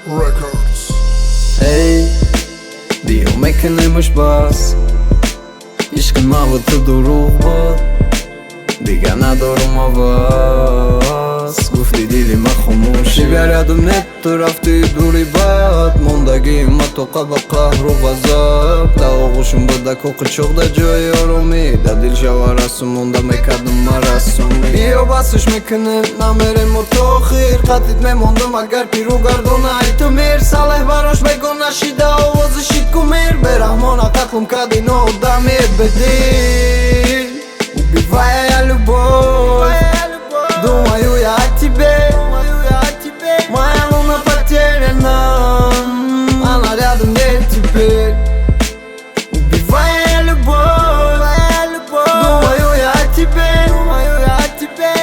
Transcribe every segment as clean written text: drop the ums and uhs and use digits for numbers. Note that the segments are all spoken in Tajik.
Records. Ey, بیا میکنیمش باز عشق ما و تو دروغ بود دیگه ندارم آواز گفتی دیدی من خاموش دیگر یادم نت تو رفتی دوری باد موندگی ما تو قبل قهر و غضب تا آغوشم بوده که قچوق ده جای آرومی در دل شوارسم مونده میکردم مرسومی بیا بسش میکنیم نمیریم و تو خیر قطعیت میموندم اگر پیرو گردونه ای تو میر صالح براش بگو نشیده آوازشید کمیر برحمانه قتلم کدی نو دمیر بدیل убивая любовь. Думаю я о тебе, моя луна потеряна, она рядом нет теперь. Убивая любовь, думаю я о тебе,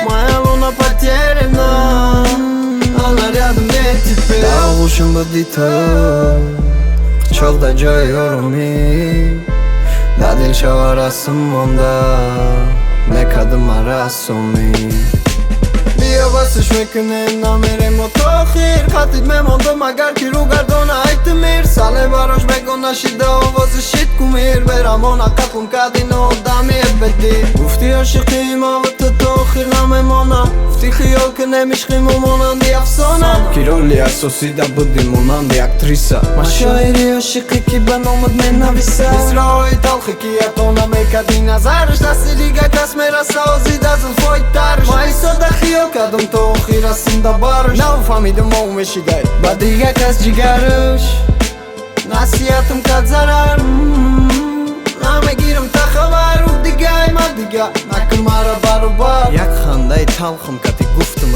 моя луна потеряна, она рядом нет теперь. Даугушим бадита, чогда жай ороми, در دل شوارسم مونده نکردم مرسومی بیا بسش میکنیم نمیریم و تا خیر قطعیت میموندم اگر که رو گردونه ایت میر ساله براش بگو نشیده آوازشید کمیر برمانه قتلم کردی نو دمی بدی گفتی عاشقیم و تو خیر نمیمانه گفتی خیال که نمیشقیم و مانندی افسانه کی رولی اساسی ده بودی مانندی اکتریسه ما شاعری عاشقی که به نامت منویسه مصرهای تلخی که تو نمیکردی نظرش دستی دیگه کس میرسه آزیده زلفای ترش ما ایستاده خیال کردم تو خیر رسنده برش نفهمیدم او میشیده با دیگه کس جگرش نصیحتم کد ضرر نمیگیرم تا خبر و دیگه ما دیگه نکن مرا برابر یک خنده تلخم کتی گفتم